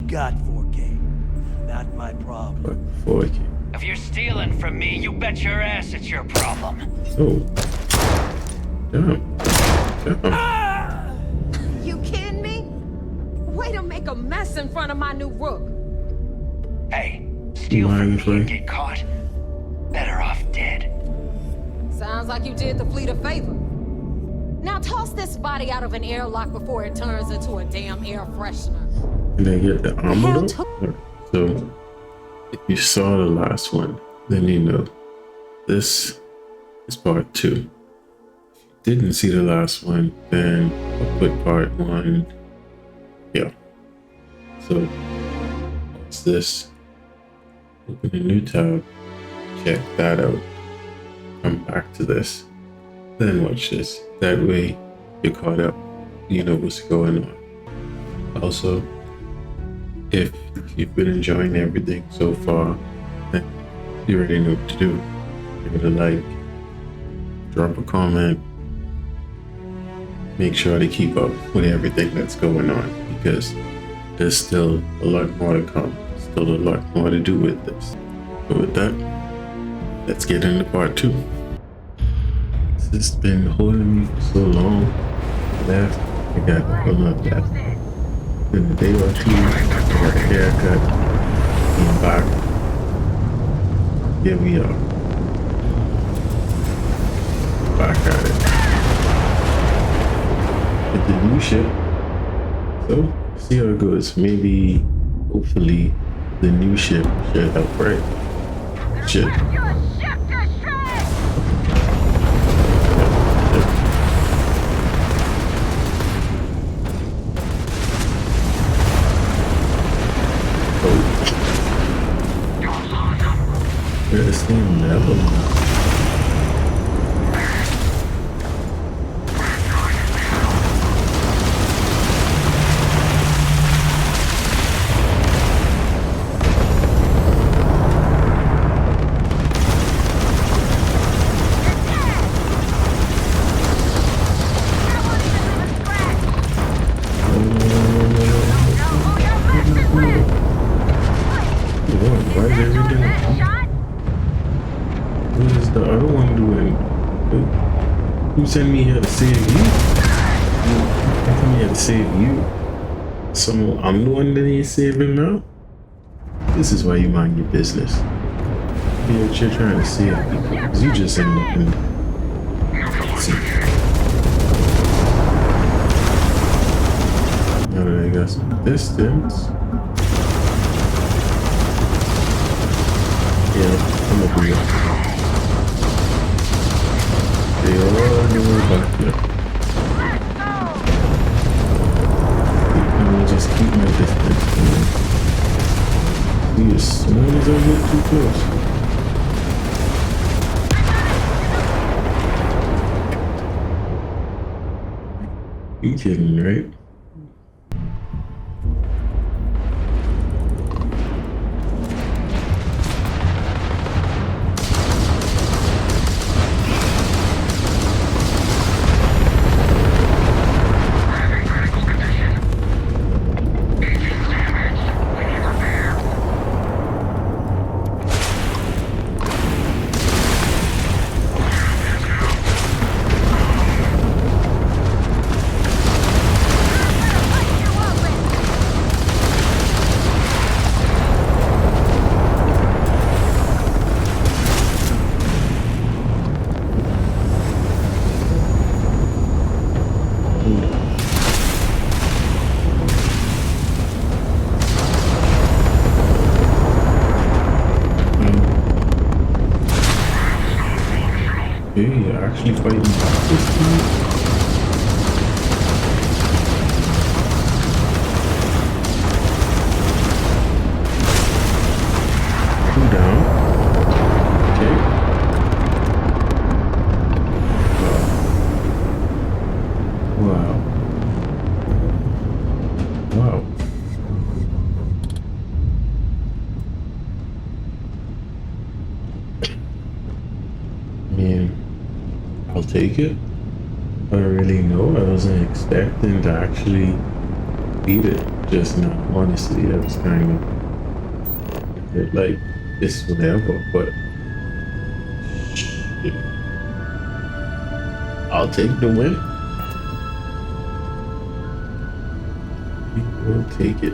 got 4K. Not my problem. 4K. If you're stealing from me, you bet your ass it's your problem. Oh. Damn. Damn. You kidding me? Way to make a mess in front of my new rook. Hey, steal from me and get caught. Better off dead. Sounds like you did the fleet a favor. Now toss this body out of an airlock before it turns into a damn air freshener. Can I get the armor though? So, if you saw the last one, then you know this is part 2. If you didn't see the last one, then I'll put part 1. Yeah. So, what's this? Open a new tab, check that out, come back to this, then watch this. That way you're caught up, you know what's going on. Also, if you've been enjoying everything so far, then you already know what to do. Give it a like, drop a comment, make sure to keep up with everything that's going on, because there's still a lot more to come, still a lot more to do with this. So with that, let's get into part 2. This has been holding me for so long. Left, I got pull up that. Been a day or 2, I got a haircut, came back. Here we are. Back at it. With the new ship. So, see how it goes. Maybe, hopefully, the new ship should help, right? Shit. We're the same level now. Why is everything? What is the other one doing? Who sent me here to save you? Who sent me here to save you? So I'm the one that needs saving now? This is why you mind your business. You're trying to save people, because you just end up in... See. Now that I got some distance... Yeah, I'm gonna do it. They all the way back here. Let me just keep my distance. See, as soon as I get too close. You kidding, right? You're actually fighting back this time? Two down. Okay. Wow. Wow. Man. I'll take it. I don't really know. I wasn't expecting to actually beat it. just now. Honestly, I was kind of like this whatever, but shit. I'll take the win. We will take it.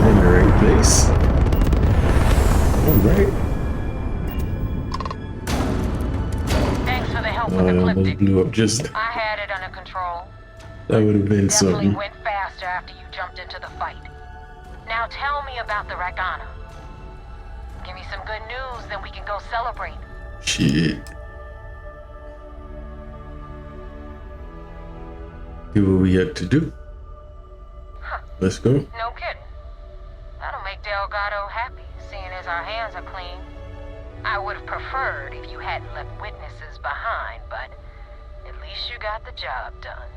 In the right place. All right. Thanks for the help with the Almost ecliptic. blew up just. I had it under control. That would have been Definitely something. went faster after you jumped into the fight. Now tell me about the Ragana. Give me some good news, then we can go celebrate. Shit. Do what we had to do. Let's go. No kidding. That'll make Delgado happy, seeing as our hands are clean. I would have preferred if you hadn't left witnesses behind, but at least you got the job done.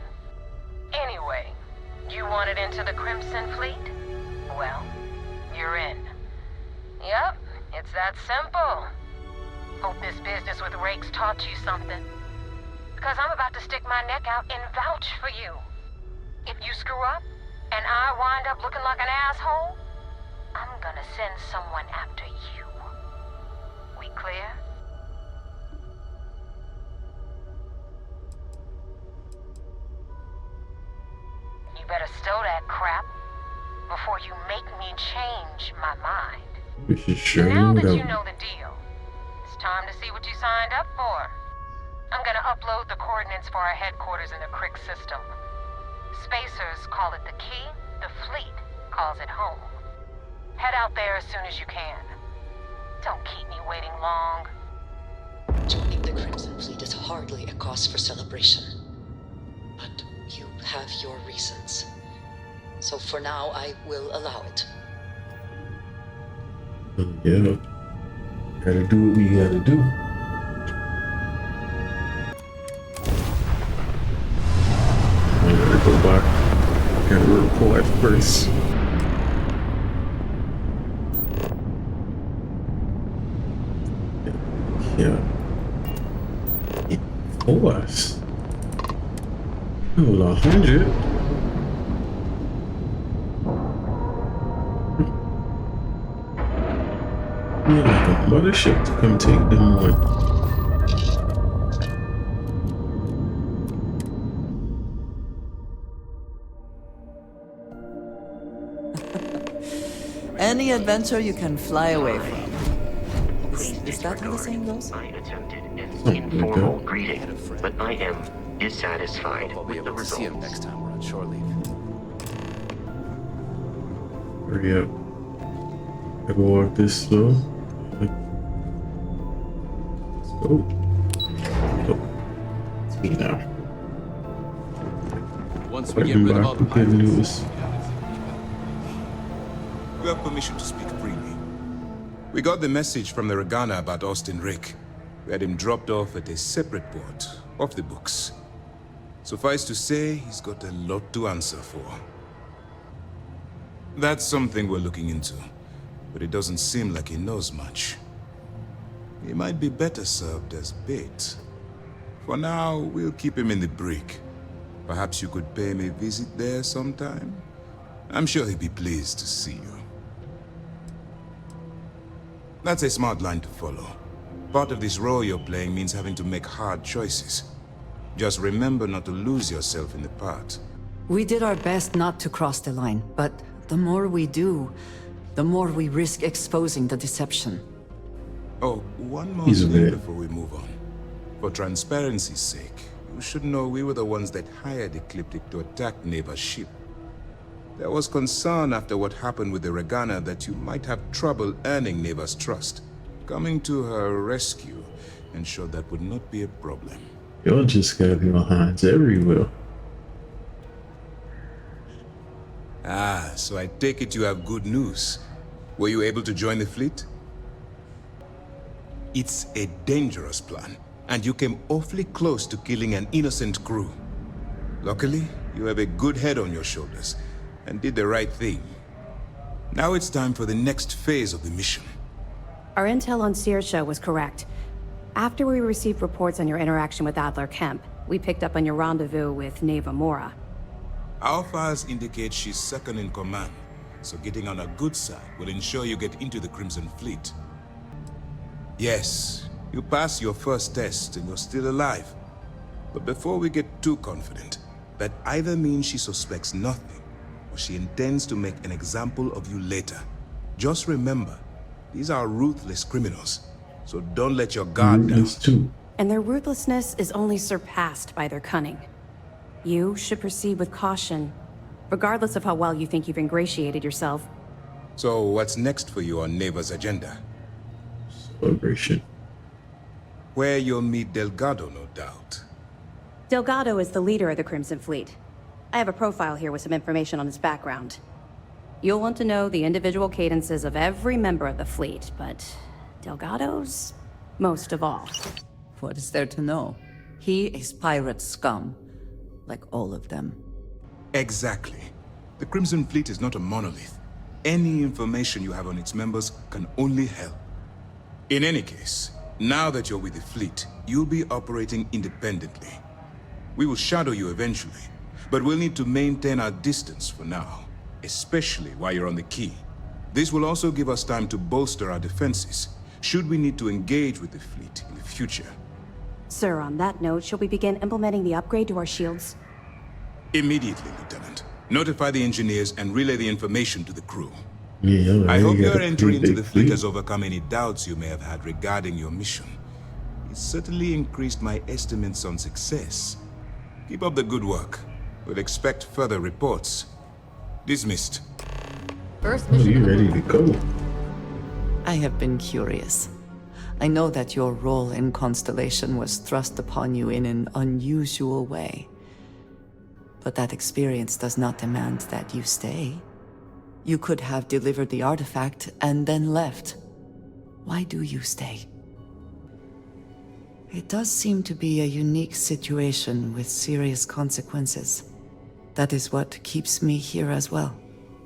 Anyway, you wanted into the Crimson Fleet? Well, you're in. Yep, it's that simple. Hope this business with Rakes taught you something. Because I'm about to stick my neck out and vouch for you. If you screw up, and I wind up looking like an asshole, I'm gonna send someone after you. We clear? You better stow that crap before you make me change my mind. We should show Now that them. you know the deal, it's time to see what you signed up for. I'm gonna upload the coordinates for our headquarters in the Crick system. Spacers call it the key, the fleet calls it home. Head out there as soon as you can. Don't keep me waiting long. Joining the Crimson Fleet is hardly a cause for celebration. But you have your reasons. So for now, I will allow it. Yeah. Gotta do what we gotta do. I gotta go back. Gotta report first. Yeah. For us. Oh, 100. Yeah, like a mothership to come take them on. Any adventure you can fly away from. Is that how the saying goes? I attempted an Oh, informal okay. greeting, but I am dissatisfied We'll be with the able to see him results. next time we're on shore leave. Hurry up. Gotta walk this slow. Let's go. Oh. It's me now. Once we get Welcome rid of back all the with good pirates. news. You have permission to speak freely. We got the message from the Ragana about Austin Rick. We had him dropped off at a separate port, off the books. Suffice to say, he's got a lot to answer for. That's something we're looking into, but it doesn't seem like he knows much. He might be better served as bait. For now, we'll keep him in the brig. Perhaps you could pay him a visit there sometime? I'm sure he'd be pleased to see you. That's a smart line to follow. Part of this role you're playing means having to make hard choices. Just remember not to lose yourself in the part. We did our best not to cross the line, but the more we do, the more we risk exposing the deception. Oh, one more He's a thing bit. before we move on. For transparency's sake, you should know we were the ones that hired Ecliptic to attack Neva's ship. There was concern after what happened with the Ragana that you might have trouble earning Neva's trust. Coming to her rescue ensured that would not be a problem. Y'all just got your hands everywhere. Ah, so I take it you have good news. Were you able to join the fleet? It's a dangerous plan, and you came awfully close to killing an innocent crew. Luckily, you have a good head on your shoulders, and did the right thing. Now it's time for the next phase of the mission. Our intel on Saoirse was correct. After we received reports on your interaction with Adler Kemp, we picked up on your rendezvous with Neva Mora. Our files indicate she's second in command, so getting on her good side will ensure you get into the Crimson Fleet. Yes, you passed your first test and you're still alive. But before we get too confident, that either means she suspects nothing, or she intends to make an example of you later. Just remember, these are ruthless criminals, so don't let your guard down. Ruthless too. And their ruthlessness is only surpassed by their cunning. You should proceed with caution, regardless of how well you think you've ingratiated yourself. So what's next for you on Neva's agenda? Celebration. Where you'll meet Delgado, no doubt. Delgado is the leader of the Crimson Fleet. I have a profile here with some information on his background. You'll want to know the individual cadences of every member of the fleet, but Delgado's most of all. What is there to know? He is pirate scum, like all of them. Exactly. The Crimson Fleet is not a monolith. Any information you have on its members can only help. In any case, now that you're with the fleet, you'll be operating independently. We will shadow you eventually, but we'll need to maintain our distance for now, especially while you're on the key. This will also give us time to bolster our defenses, should we need to engage with the fleet in the future. Sir, on that note, shall we begin implementing the upgrade to our shields? Immediately, Lieutenant. Notify the engineers and relay the information to the crew. Yeah, I hope you your got a entry pretty into the big fleet has overcome any doubts you may have had regarding your mission. It certainly increased my estimates on success. Keep up the good work. We'll expect further reports. Dismissed. First Oh, you ready to go? I have been curious. I know that your role in Constellation was thrust upon you in an unusual way. But that experience does not demand that you stay. You could have delivered the artifact and then left. Why do you stay? It does seem to be a unique situation with serious consequences. That is what keeps me here as well.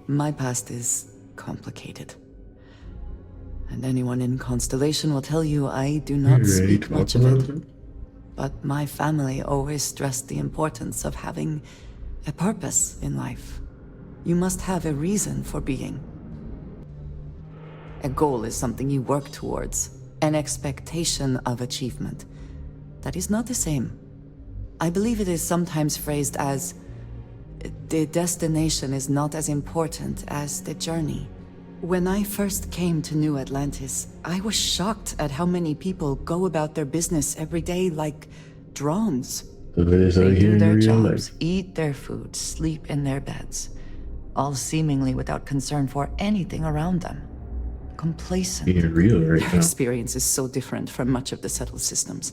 My past is complicated. And anyone in Constellation will tell you I do not You ready speak to much talk of about it. it? But my family always stressed the importance of having a purpose in life. You must have a reason for being. A goal is something you work towards, an expectation of achievement. That is not the same. I believe it is sometimes phrased as, the destination is not as important as the journey. When I first came to New Atlantis, I was shocked at how many people go about their business every day like drones. So it is out They here do in their real jobs, life. eat their food, sleep in their beds, all seemingly without concern for anything around them. Complacent. Being real right Their now. experience is so different from much of the settled systems.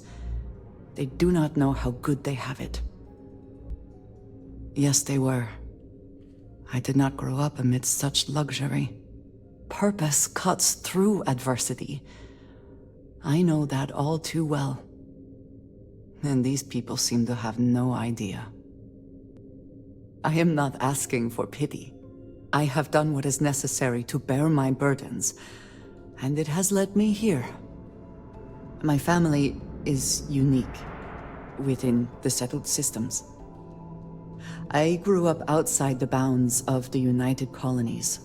They do not know how good they have it. Yes, they were. I did not grow up amidst such luxury. Purpose cuts through adversity. I know that all too well. And these people seem to have no idea. I am not asking for pity. I have done what is necessary to bear my burdens, and it has led me here. My family is unique within the settled systems. I grew up outside the bounds of the United Colonies,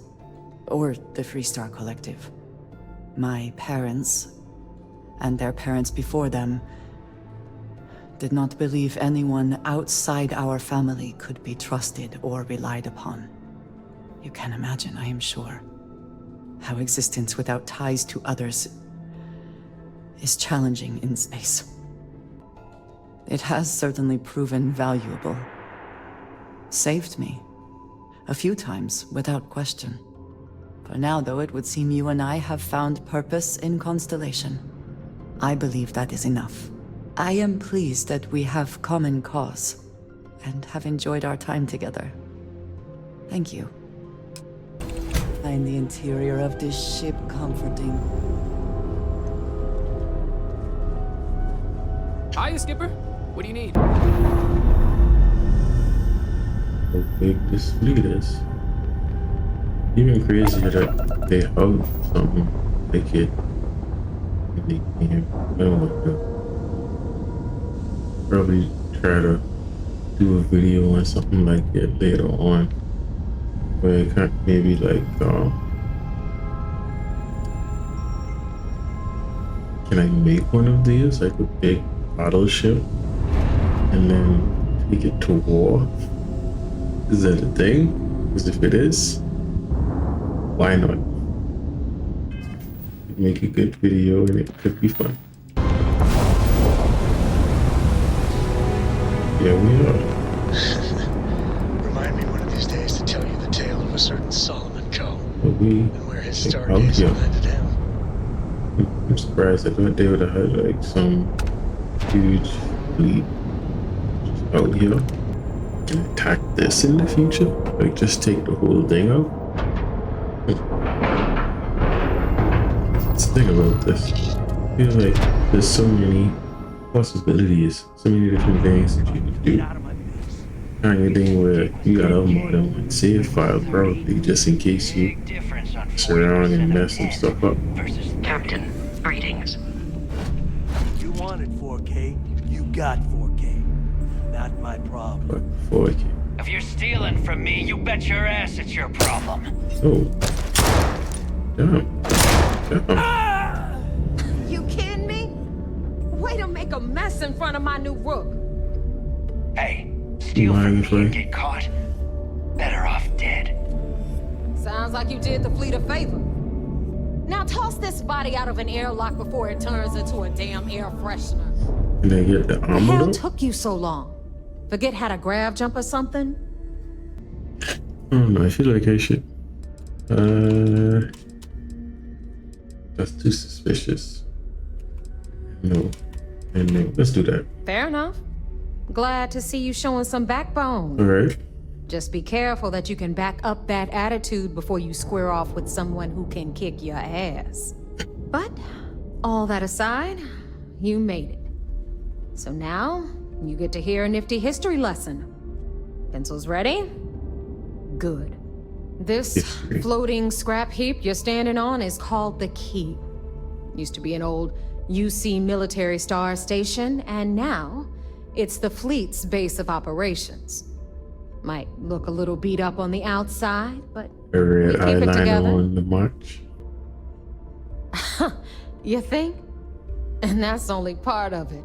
or the Freestar Collective. My parents, and their parents before them, did not believe anyone outside our family could be trusted or relied upon. You can imagine, I am sure, how existence without ties to others is challenging in space. It has certainly proven valuable. Saved me. A few times, without question. For now, though, it would seem you and I have found purpose in Constellation. I believe that is enough. I am pleased that we have common cause, and have enjoyed our time together. Thank you. Find the interior of this ship comforting. Hiya, Skipper. What do you need? How big this fleet is. Even crazier that they hug something they get in the game. Oh my god. Probably try to do a video on something like it later on, where I can maybe like can I make one of these like a big battleship and then take it to war? Is that a thing? Because if it is, why not? Make a good video and it could be fun. Yeah, we are. Remind me one of these days to tell you the tale of a certain Solomon Coe and where his out stargazer here. landed him. I'm surprised I thought they would have had like some huge fleet out here and attack this in the future. Like just take the whole thing out. That's the thing about this. I feel like there's so many possibilities, so many different things that you can do. Kind of thing where you gotta have more than one save file probably just in case you mess around and mess some stuff up. Captain, greetings. You wanted 4K, you got 4K. Not my problem. But 4K. If you're stealing from me, you bet your ass it's your problem. Oh. Damn. You kidding me? Way to make a mess in front of my new rook. Hey, steal from me and get caught. Better off dead. Sounds like you did the fleet a favor. Now toss this body out of an airlock before it turns into a damn air freshener. Can I get the The armor hell though? took you so long? Forget how to grav jump or something? I don't know, I feel like I should. That's too suspicious. No. And no. Let's do that. Fair enough. Glad to see you showing some backbone. Alright. Just be careful that you can back up that attitude before you square off with someone who can kick your ass. But, all that aside, you made it. So now, you get to hear a nifty history lesson. Pencils ready? Good. This History. floating scrap heap you're standing on is called the Key. Used to be an old UC military star station, and now it's the fleet's base of operations. Might look a little beat up on the outside, but A red we keep it eyeliner together. on the march. You think? And that's only part of it.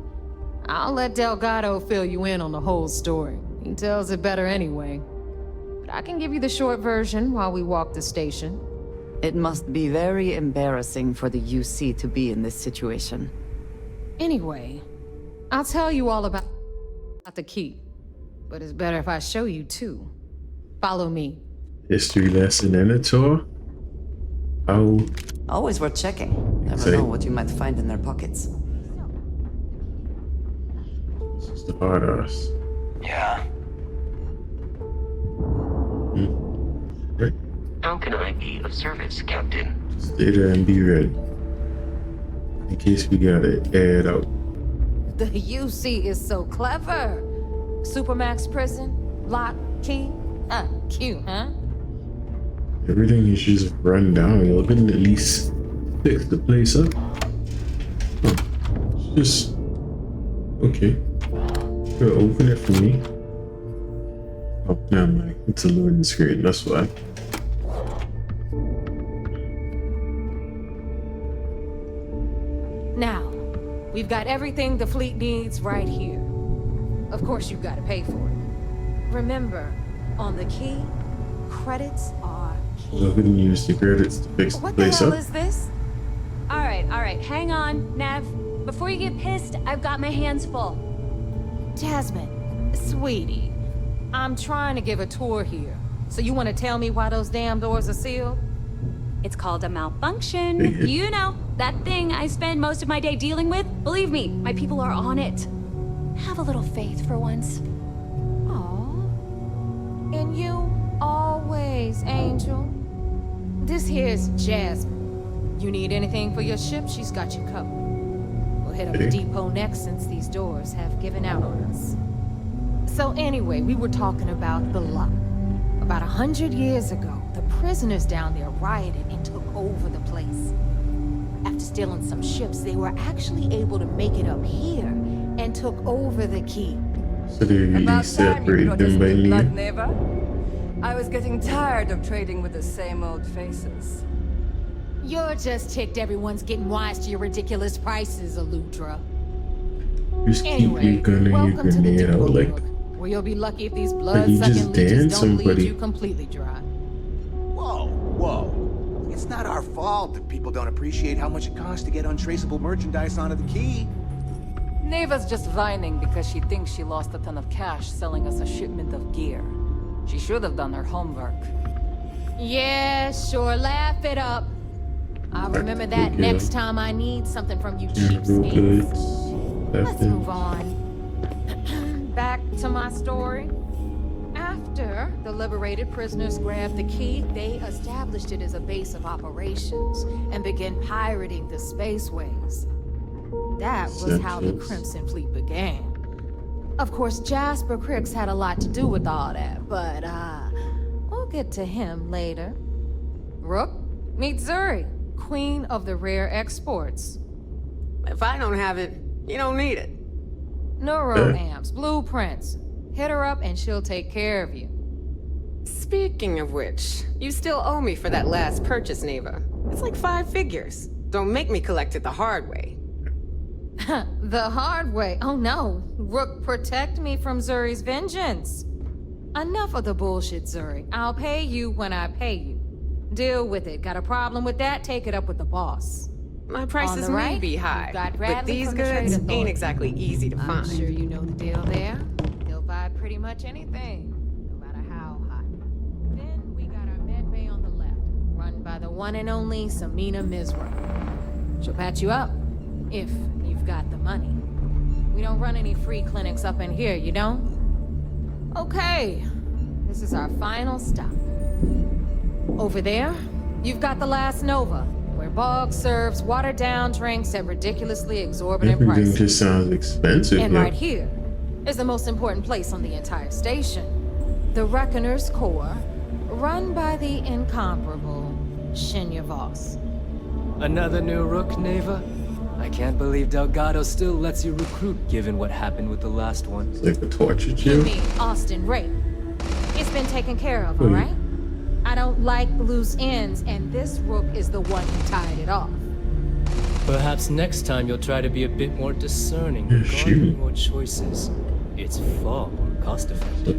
I'll let Delgado fill you in on the whole story. He tells it better anyway. But I can give you the short version while we walk the station. It must be very embarrassing for the UC to be in this situation. Anyway, I'll tell you all about the Key. But it's better if I show you too. Follow me. History lesson and a tour. Oh, Always worth checking. Never Say. know what you might find in their pockets. this is the hard ass. Yeah. Right. How can I be of service, Captain? Stay there and be ready. In case we gotta air it out. The UC is so clever. Supermax prison, lock, key. Cute, huh? Everything is just run down. Y'all can at least fix the place up. Oh, it's just okay. You'll open it for me. Oh, never mind. It's a loading screen. That's why. Now, we've got everything the fleet needs right here. Of course, you've got to pay for it. Remember, on the Key, credits are Y'all key. can use the credits to fix the What the place hell up. is this? All right, hang on, Nev. Before you get pissed, I've got my hands full. Jasmine, sweetie, I'm trying to give a tour here. So you want to tell me why those damn doors are sealed? It's called a malfunction. Hey. You know, that thing I spend most of my day dealing with. Believe me, my people are on it. Have a little faith for once. Aw. And you always, Angel. This here's Jasmine. You need anything for your ship, she's got you covered. We'll hit up the depot next since these doors have given out on us. So anyway, we were talking about the lock. About 100 years ago, the prisoners down there rioted and took over the place. After stealing some ships, they were actually able to make it up here and took over the Key. So they really About time you separate brought us them by new blood, name. Neva. I was getting tired of trading with the same old faces. You're just ticked everyone's getting wise to your ridiculous prices, Aludra. Just keep Anyway, your gun and your welcome to the grenade out Depot like Rook, where you'll be lucky if these you blood-sucking just leeches danned don't somebody. leave you completely dry. Whoa, whoa. It's not our fault that people don't appreciate how much it costs to get untraceable merchandise onto the key. Neva's just whining because she thinks she lost a ton of cash selling us a shipment of gear. She should have done her homework. Yeah, sure, laugh it up. I'll remember that next time I need something from you cheapskates. Let's move on. Back to my story. After the liberated prisoners grabbed the key, they established it as a base of operations and began pirating the spaceways. That was how the Crimson Fleet began. Of course, Jasper Cricks had a lot to do with all that, but we'll get to him later. Rook, meet Zuri, Queen of the Rare Exports. If I don't have it, you don't need it. Neuroamps, blueprints. Hit her up and she'll take care of you. Speaking of which, you still owe me for that last purchase, Neva. It's like 5 figures. Don't make me collect it the hard way. The hard way? Oh no. Rook, protect me from Zuri's vengeance. Enough of the bullshit, Zuri. I'll pay you when I pay you. Deal with it. Got a problem with that? Take it up with the boss. My prices may be high, but these goods ain't exactly easy to find. I'm sure you know the deal there. They'll buy pretty much anything, no matter how high. Then we got our med bay on the left, run by the one and only Samina Mizra. She'll patch you up, if you've got the money. We don't run any free clinics up in here, you don't? Okay, this is our final stop. Over there, you've got the last Nova, where Bog serves watered-down drinks at ridiculously exorbitant Everything prices. just sounds expensive. And now. right here is the most important place on the entire station. The Reckoner's Core, run by the incomparable Shinya Voss. Another new Rook, Neva? I can't believe Delgado still lets you recruit given what happened with the last one. It's like a torture You jail. mean Austin Rape. It's been taken care of, alright? I don't like loose ends, and this Rook is the one who tied it off. Perhaps next time you'll try to be a bit more discerning regarding your choices. It's far more cost-effective.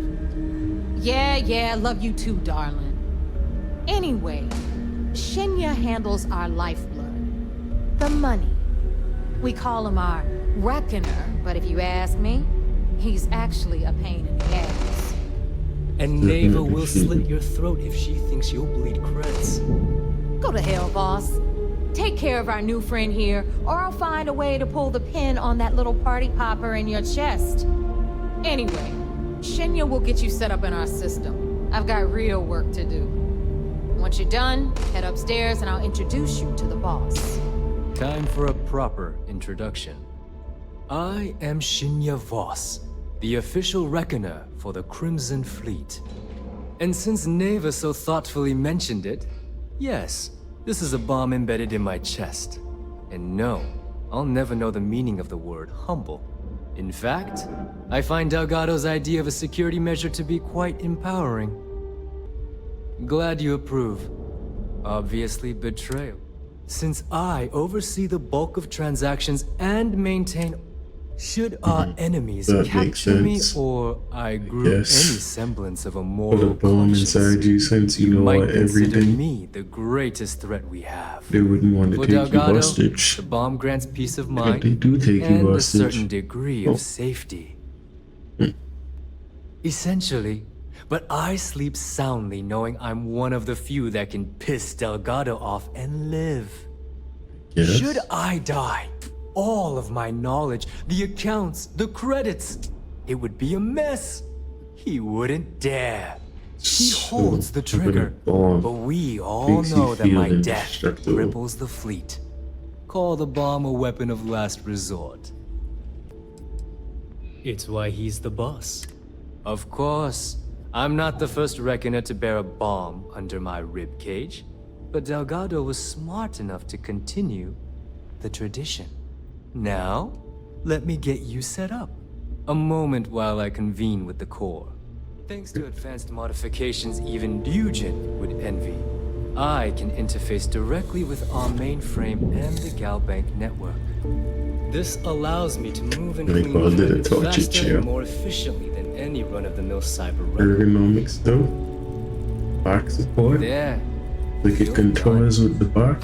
Yeah, love you too, darling. Anyway, Shinya handles our lifeblood. The money. We call him our Reckoner, but if you ask me, he's actually a pain in the ass. And Neva will slit your throat if she thinks you'll bleed creds. Go to hell, boss. Take care of our new friend here, or I'll find a way to pull the pin on that little party popper in your chest. Anyway, Shinya will get you set up in our system. I've got real work to do. Once you're done, head upstairs and I'll introduce you to the boss. Time for a proper introduction. I am Shinya Voss, the official reckoner for the Crimson Fleet. And since Neva so thoughtfully mentioned it, yes, this is a bomb embedded in my chest. And no, I'll never know the meaning of the word humble. In fact, I find Delgado's idea of a security measure to be quite empowering. Glad you approve. Obviously betrayal. Since I oversee the bulk of transactions and maintain... Should our enemies capture me or I grew any semblance of a moral conscience, inside you since you know might consider everything. me the greatest threat we have. They wouldn't want to For take Delgado, you hostage. the bomb grants peace of But mind they do take and you a hostage. certain degree of safety. Essentially, but I sleep soundly knowing I'm one of the few that can piss Delgado off and live. Yes. Should I die, all of my knowledge, the accounts, the credits, it would be a mess. He wouldn't dare. He holds the trigger, but we all know that my death cripples the fleet. Call the bomb a weapon of last resort. It's why he's the boss. Of course, I'm not the first reckoner to bear a bomb under my ribcage, but Delgado was smart enough to continue the tradition. Now, let me get you set up. A moment while I convene with the core. Thanks to advanced modifications even Ryujin would envy, I can interface directly with our mainframe and the Galbank network. This allows me to move and clean equipment faster and more efficiently than any run-of-the-mill cyber run. Ergonomics though. Back support. There. Look at controllers with the back.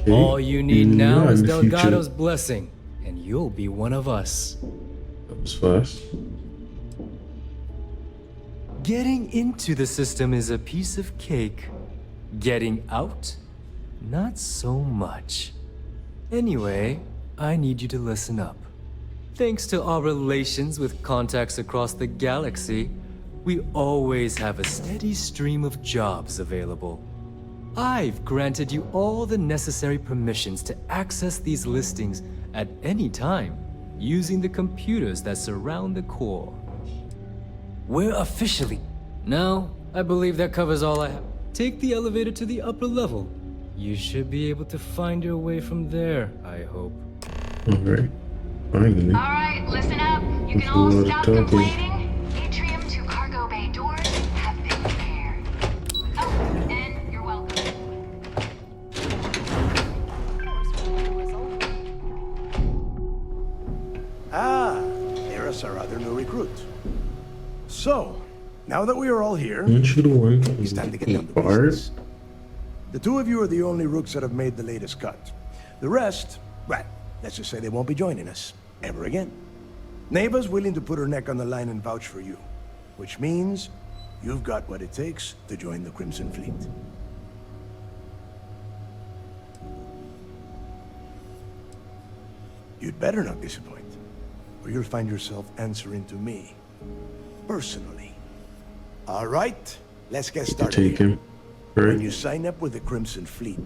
Okay. All you need now is in the Delgado's future. blessing, and you'll be one of us. That was fast. Getting into the system is a piece of cake. Getting out? Not so much. Anyway, I need you to listen up. Thanks to our relations with contacts across the galaxy, we always have a steady stream of jobs available. I've granted you all the necessary permissions to access these listings at any time, using the computers that surround the core. We're officially... Now, I believe that covers all I have. Take the elevator to the upper level. You should be able to find your way from there, I hope. Alright. Finally. Alright, listen up. You can all stop complaining. Atrium to cargo bay doors have been repaired. Oh, and you're welcome. Ah, there's our other new recruit. So, now that we are all here, it's time to get down to business. The two of you are the only rooks that have made the latest cut. The rest, well, let's just say they won't be joining us ever again. Neva's willing to put her neck on the line and vouch for you, which means you've got what it takes to join the Crimson Fleet. You'd better not disappoint, or you'll find yourself answering to me, personally. All right, let's get started. Take him. Right. When you sign up with the Crimson Fleet,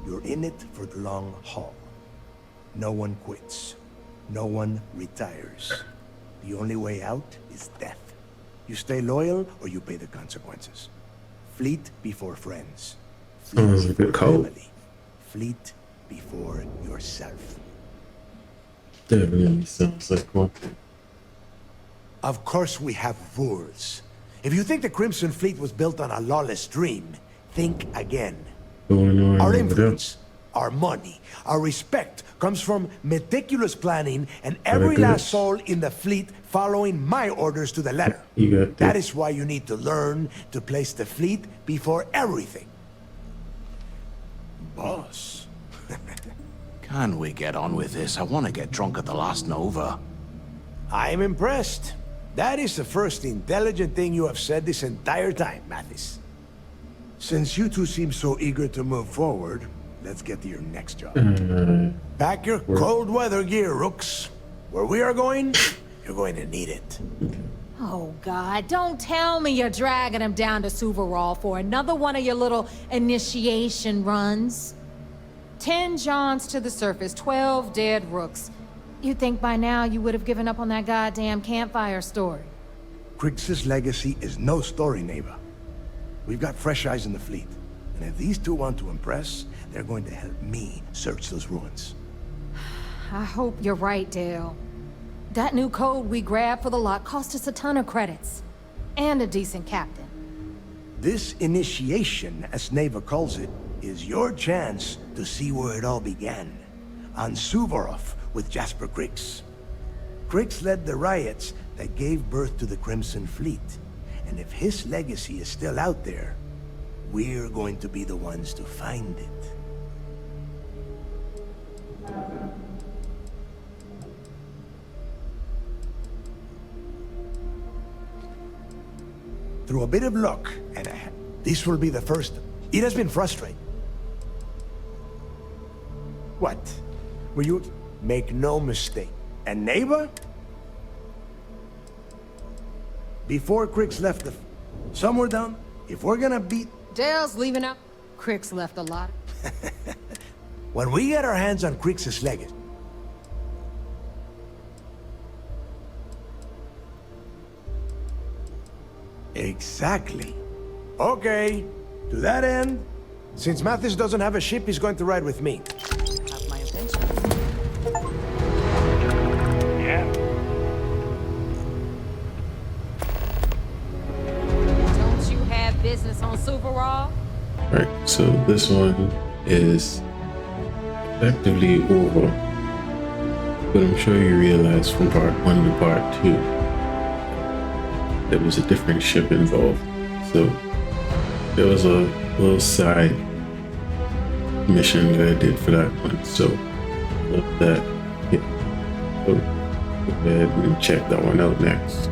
you're in it for the long haul. No one quits. No one retires. The only way out is death. You stay loyal or you pay the consequences. Fleet before friends. Fleet before family. Fleet before yourself. Definitely sounds like one. Of course we have rules. If you think the Crimson Fleet was built on a lawless dream, think again. Our influence, our money, our respect comes from meticulous planning and every last soul in the fleet following my orders to the letter. That is why you need to learn to place the fleet before everything. Boss. Can we get on with this? I want to get drunk at the last Nova. I'm impressed. That is the first intelligent thing you have said this entire time, Mathis. Since you two seem so eager to move forward, let's get to your next job. Pack your cold weather gear, Rooks. Where we are going, you're going to need it. Oh, God, don't tell me you're dragging him down to Suvarol for another one of your little initiation runs. 10 Johns to the surface, 12 dead Rooks. You'd think by now you would have given up on that goddamn campfire story. Krix's legacy is no story, Neva. We've got fresh eyes in the fleet. And if these two want to impress, they're going to help me search those ruins. I hope you're right, Dale. That new code we grabbed for the lot cost us a ton of credits. And a decent captain. This initiation, as Neva calls it, is your chance to see where it all began. On Suvorov with Jasper Krix. Krix led the riots that gave birth to the Crimson Fleet. And if his legacy is still out there, we're going to be the ones to find it. Through a bit of luck, and this will be the first. It has been frustrating. What? Were you... Make no mistake. And Neva? Before Krix left the... Somewhere down... If we're gonna beat... Dale's leaving out. Krix left a lot. When we get our hands on Krix's legacy... Exactly. Okay. To that end, since Mathis doesn't have a ship, he's going to ride with me. Have my attention. Yeah, Dance on Super Raw? Right, so this one is effectively over, but I'm sure you realize from part 1 to part 2 there was a different ship involved. So there was a little side mission that I did for that one. So that, yeah. So go ahead and check that one out next.